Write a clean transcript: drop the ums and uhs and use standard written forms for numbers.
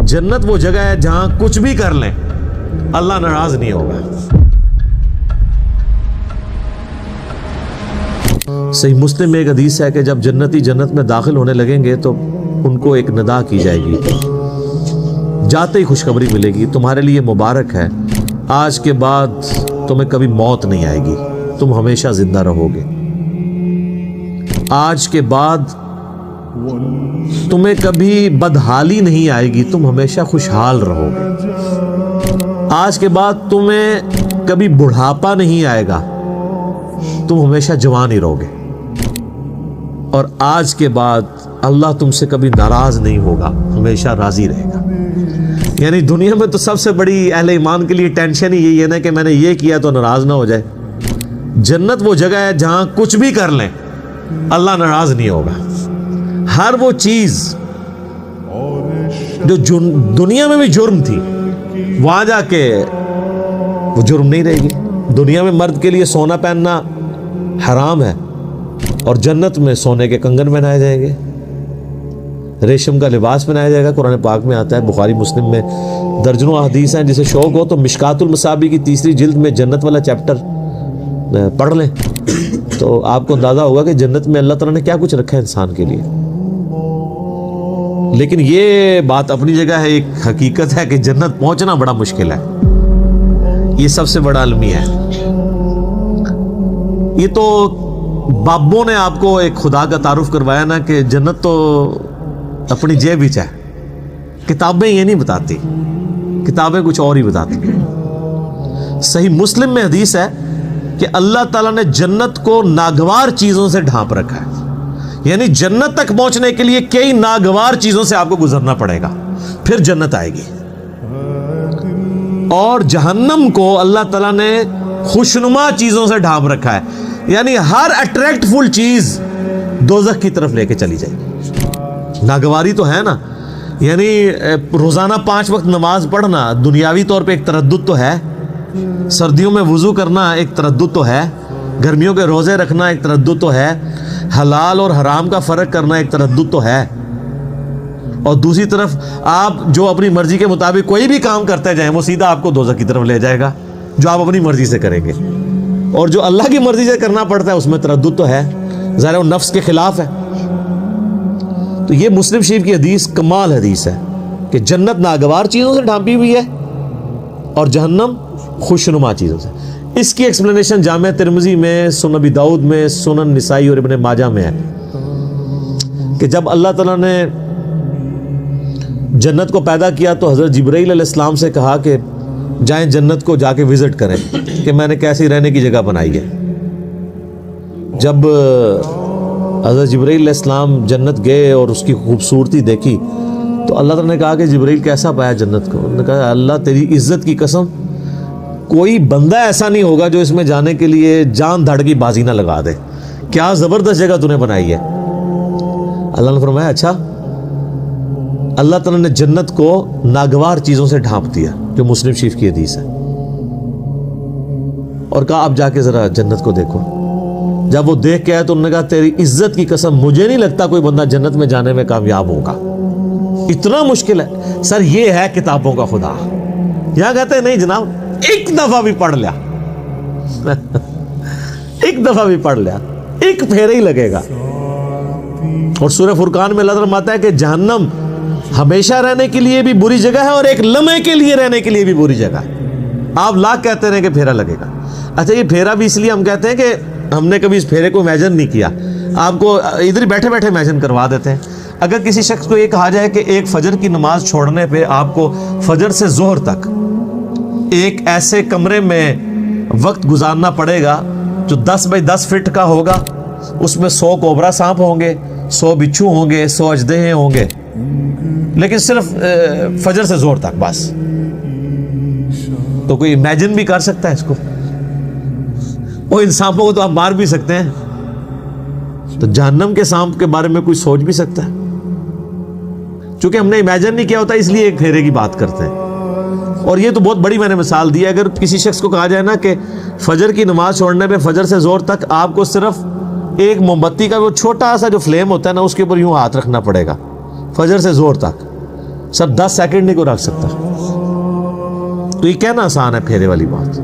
जन्नत वो जगह है जहां कुछ भी कर लें अल्लाह नाराज नहीं होगा। सही मुस्लिम में एक हदीस है कि जब जन्नती जन्नत में दाखिल होने लगेंगे तो उनको एक निदा की जाएगी, जाते ही खुशखबरी मिलेगी, तुम्हारे लिए मुबारक है, आज के बाद तुम्हें कभी मौत नहीं आएगी, तुम हमेशा जिंदा रहोगे। आज के बाद तुम्हें कभी बदहाली नहीं आएगी, तुम हमेशा खुशहाल रहोगे। आज के बाद तुम्हें कभी बुढ़ापा नहीं आएगा, तुम हमेशा जवान ही रहोगे। और आज के बाद अल्लाह तुमसे कभी नाराज नहीं होगा, हमेशा राजी रहेगा। यानी दुनिया में तो सबसे बड़ी अहले ईमान के लिए टेंशन ही यही है ना कि मैंने ये किया तो नाराज ना हो जाए। जन्नत वो जगह है जहां कुछ भी कर लें अल्लाह नाराज नहीं होगा। हर वो चीज जो दुनिया में भी जुर्म थी वहां जाके वो जुर्म नहीं रहेगी। दुनिया में मर्द के लिए सोना पहनना हराम है और जन्नत में सोने के कंगन पहनाए जाएंगे, रेशम का लिबास पहनाया जाएगा। कुरान पाक में आता है, बुखारी मुस्लिम में दर्जनों हदीस हैं। जिसे शौक हो तो मिशकातुल मसाबी की 3री जिल्द में जन्नत वाला चैप्टर पढ़ लें तो आपको अंदाजा होगा कि जन्नत में अल्लाह ताला ने क्या कुछ रखा है इंसान के लिए। लेकिन ये बात अपनी जगह है, एक हकीकत है कि जन्नत पहुंचना बड़ा मुश्किल है। ये सबसे बड़ा अलमिया है। ये तो बाबों ने आपको एक खुदा का तारुफ करवाया ना कि जन्नत तो अपनी जेब ही है। किताबें ये नहीं बताती, किताबें कुछ और ही बताती। सही मुस्लिम में हदीस है कि अल्लाह ताला ने जन्नत को नागवार चीजों से ढांप रखा है। यानी जन्नत तक पहुंचने के लिए कई नागवार चीजों से आपको गुजरना पड़ेगा, फिर जन्नत आएगी। और जहन्नम को अल्लाह ताला ने खुशनुमा चीजों से ढांप रखा है। यानी हर अट्रैक्टफुल चीज दोज़ख की तरफ लेके चली जाएगी। नागवारी तो है ना, यानी रोजाना 5 वक्त नमाज पढ़ना दुनियावी तौर पे एक तरद्दुद तो है, सर्दियों में वुजू करना एक तरद्दुद तो है, गर्मियों के रोजे रखना एक तरद्दुद तो है, हलाल और हराम का फर्क करना एक तरद्दुद तो है। और दूसरी तरफ आप जो अपनी मर्जी के मुताबिक कोई भी काम करते जाएं वो सीधा आपको दोज़ख की तरफ ले जाएगा, जो आप अपनी मर्जी से करेंगे। और जो अल्लाह की मर्जी से करना पड़ता है उसमें तरद्दुद तो है, ज़ाहिर वो नफ्स के खिलाफ है। तो ये मुस्लिम शरीफ की हदीस कमाल हदीस है कि जन्नत नागवार चीज़ों से ढांपी हुई है और जहन्नम खुशनुमा चीज़ों से। इसकी एक्सप्लेनेशन जामे तिरमिज़ी में, सुनन अबी दाऊद में, सुनन निसाई और इब्ने माजा में है कि जब अल्लाह ताला ने जन्नत को पैदा किया तो हज़रत जिब्राईल अलैहिस्सलाम से कहा कि जाएं जन्नत को जाके विज़िट करें कि मैंने कैसी रहने की जगह बनाई है। जब हज़रत जिब्राईल अलैहिस्सलाम जन्नत गए और उसकी खूबसूरती देखी तो अल्लाह ताला ने कहा कि जिब्राईल कैसा पाया जन्नत को? उन्होंने कहा अल्लाह तेरी इज़्ज़त की कसम, कोई बंदा ऐसा नहीं होगा जो इसमें जाने के लिए जान धड़ की बाजी ना लगा दे। क्या ज़बरदस्त जगह तूने बनाई है। अल्लाह ने फरमाया अच्छा। अल्लाह ताला ने जन्नत को नागवार चीज़ों से ढांप दिया, जो मुस्लिम शरीफ की हदीस है, और कहा आप जाके ज़रा जन्नत को देखो। जब वो देख के आए तो उन्होंने कहा तेरी इज्जत की कसम मुझे नहीं लगता कोई बंदा जन्नत में जाने में कामयाब होगा, इतना मुश्किल है। सर ये है किताबों का खुदा। यहां कहते हैं नहीं जनाब, एक दफा भी पढ़ लिया एक दफा भी पढ़ लिया, एक फेरे ही लगेगा। और सूरह फुरकान में अल्लाह फरमाता है कि जहन्नम हमेशा रहने के लिए भी बुरी जगह है और एक लम्हे के लिए रहने के लिए भी बुरी जगह है। आप लाख कहते रहे कि फेरा लगेगा। अच्छा ये फेरा भी इसलिए हम कहते हैं कि हमने कभी इस फेरे को इमेजिन नहीं किया, आपको इधर ही बैठे बैठे इमेजिन करवा देते हैं। अगर किसी शख्स को ये कहा जाए कि एक फजर की नमाज छोड़ने पे आपको फजर से जोहर तक एक ऐसे कमरे में वक्त गुजारना पड़ेगा जो 10 बाई 10 फीट का होगा, उसमें 100 कोबरा सांप होंगे, 100 बिच्छू होंगे, 100 अजदहे होंगे, लेकिन सिर्फ फजर से जोहर तक बस, तो कोई इमेजिन भी कर सकता है इसको? वो इन सांपों को तो आप मार भी सकते हैं, तो जहन्नम के सांप के बारे में कोई सोच भी सकता है? चूंकि हमने इमेजिन नहीं किया होता इसलिए एक फेरे की बात करते हैं। और ये तो बहुत बड़ी मैंने मिसाल दी है। अगर किसी शख्स को कहा जाए ना कि फजर की नमाज छोड़ने पे फजर से जोर तक आपको सिर्फ एक मोमबत्ती का वो छोटा सा जो फ्लेम होता है ना उसके ऊपर यूं हाथ रखना पड़ेगा फजर से जोर तक, سب 10 سیکنڈ نہیں کو رکھ سکتا. تو یہ کہنا آسان ہے پھیرے والی بات.